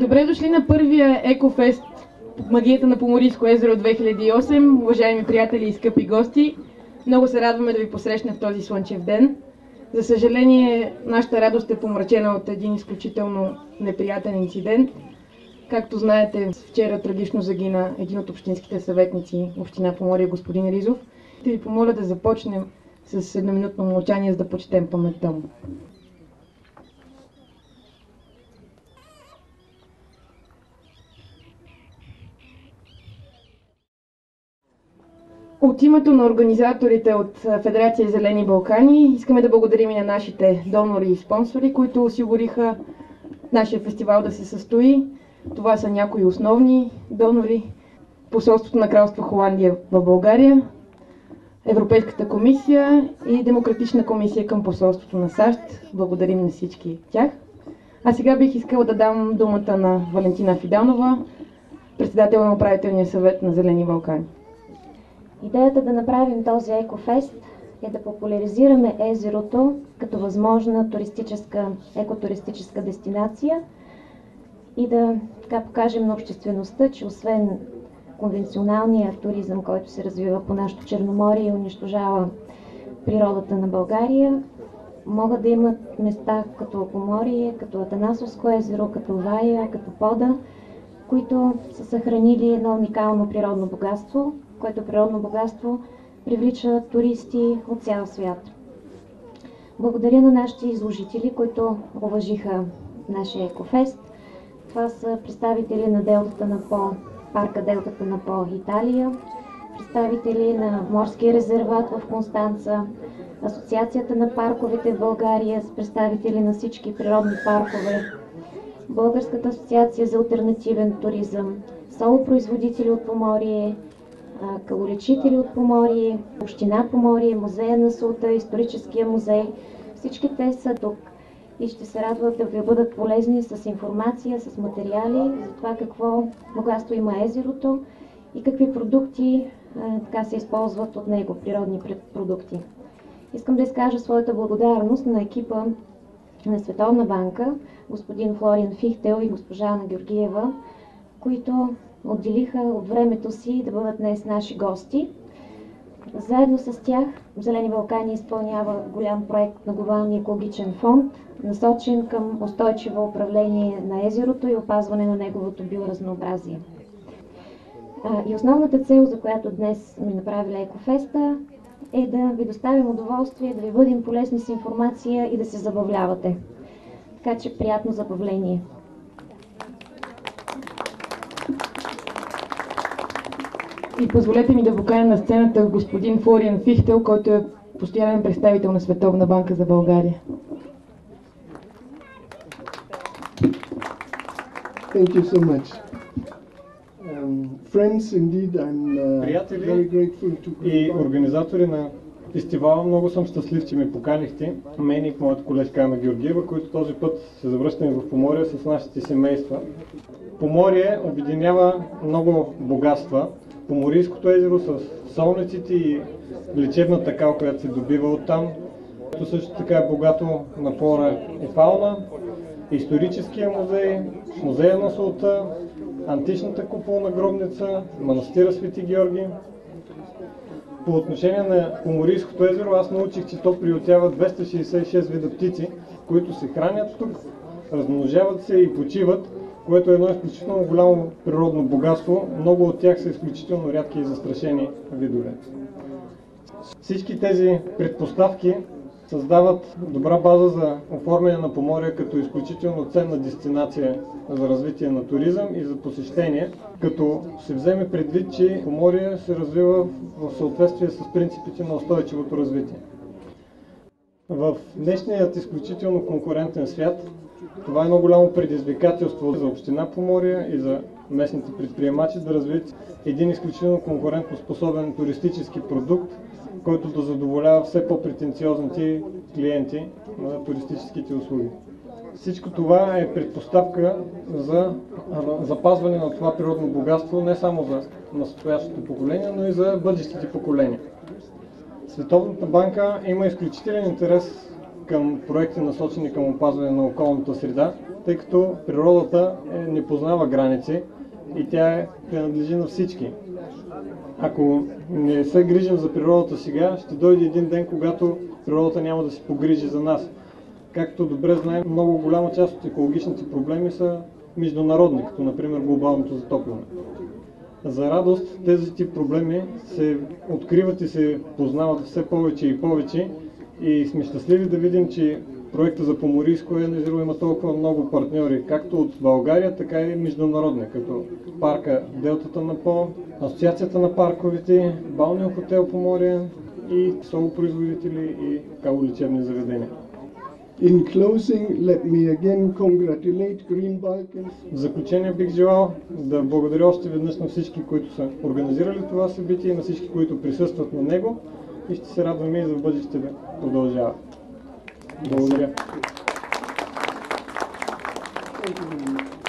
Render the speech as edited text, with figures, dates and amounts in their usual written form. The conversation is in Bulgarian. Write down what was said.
Добре дошли на първия Екофест Магията на Поморийско езеро 2008, уважаеми приятели и скъпи гости. Много се радваме да ви посрещнем в този слънчев ден. За съжаление, нашата радост е помрачена от един изключително неприятен инцидент. Както знаете, вчера трагично загина един от общинските съветници, община Поморие, господин Ризов. Ще ви помоля да започнем с едноминутно мълчание, за да почетем паметта му. От името на организаторите от Федерация Зелени Балкани искаме да благодарим и на нашите донори и спонсори, които осигуриха нашия фестивал да се състои. Това са някои основни донори: Посолството на Кралство Холандия в България, Европейската комисия и Демократична комисия към Посолството на САЩ. Благодарим на всички тях. А сега бих искала да дам думата на Валентина Фиданова, председател на Управителния съвет на Зелени Балкани. Идеята да направим този екофест е да популяризираме езерото като възможна екотуристическа дестинация и да покажем на обществеността, че освен конвенционалния туризъм, който се развива по нашото Черноморие и унищожава природата на България, могат да имат места като Поморие, като Атанасовско езеро, като Вая, като Пода, които са съхранили едно уникално природно богатство, което природно богатство привлича туристи от цял свят. Благодаря на нашите изложители, които уважиха нашия екофест. Това са представители на Делтата на По, парка Делтата на По, Италия, представители на Морския резерват в Констанца, Асоциацията на парковете в България с представители на всички природни паркове, Българската асоциация за алтернативен туризъм, солопроизводители от Поморие, калолечители от Поморие, община Поморие, музея на солта, историческия музей. Всички те са тук и ще се радват да ви бъдат полезни с информация, с материали за това какво богатство има езерото и какви продукти се използват от него, природни продукти. Искам да изкажа своята благодарност на екипа на Световна банка, господин Флориан Фихтел и госпожа Ана Георгиева, които отделиха от времето си да бъдат днес наши гости. Заедно с тях Зелени Балкани изпълнява голям проект на Глобалния екологичен фонд, насочен към устойчиво управление на езерото и опазване на неговото биоразнообразие. И основната цел, за която днес ми направили екофеста, е да ви доставим удоволствие, да ви бъдем полезни с информация и да се забавлявате. Така че приятно забавление! И позволете ми да поканя на сцената господин Флориан Фихтел, който е постоянен представител на Световна банка за България. Thank you so much. Friends, indeed, I'm very grateful to и организатори на фестивала. Много съм щастлив, че ме поканихте, мен и моята колежка Ана Георгиева, които този път се завръщаме в Поморие с нашите семейства. Поморие обединява много богатства. Поморийското езеро с солниците и лечебната кал, която се добива оттам. Също така е богато на флора и фауна, историческия музей, музея на солта, античната куполна гробница, манастира Свети Георги. По отношение на Поморийското езеро, аз научих, че то приютява 266 вида птици, които се хранят тук, размножават се и почиват, което е едно изключително голямо природно богатство. Много от тях са изключително рядки и застрашени видове. Всички тези предпоставки създават добра база за оформяне на Поморие като изключително ценна дестинация за развитие на туризъм и за посещение, като се вземе предвид, че Поморие се развива в съответствие с принципите на устойчивото развитие. В днешният изключително конкурентен свят това е едно голямо предизвикателство за община Поморие и за местните предприемачи да развият един изключително конкурентоспособен туристически продукт, който да задоволява все по-претенциозните клиенти на туристическите услуги. Всичко това е предпоставка за запазване на това природно богатство не само за настоящото поколение, но и за бъдещите поколения. Световната банка има изключителен интерес към проекти, насочени към опазване на околната среда тъй като природата не познава граници и тя принадлежи на всички. Ако не се грижим за природата сега, ще дойде един ден, когато природата няма да се погрижи за нас. Както добре знаем, много голяма част от екологичните проблеми са международни, като например глобалното затопляне. За радост, тези тип проблеми се откриват и се познават все повече и повече и сме щастливи да видим, че проекта за Поморийско езеро има толкова много партньори, както от България, така и международни, като парка Делтата на По, Асоциацията на парковете, Балнео хотел Поморие и солопроизводители и каволечебни заведения. In closing, let me again congratulate Green Balkans. В заключение бих желал да благодаря още веднъж на всички, които са организирали това събитие и на всички, които присъстват на него и ще се радваме и за в бъдеще да продължава. Благодаря. Thank you very much.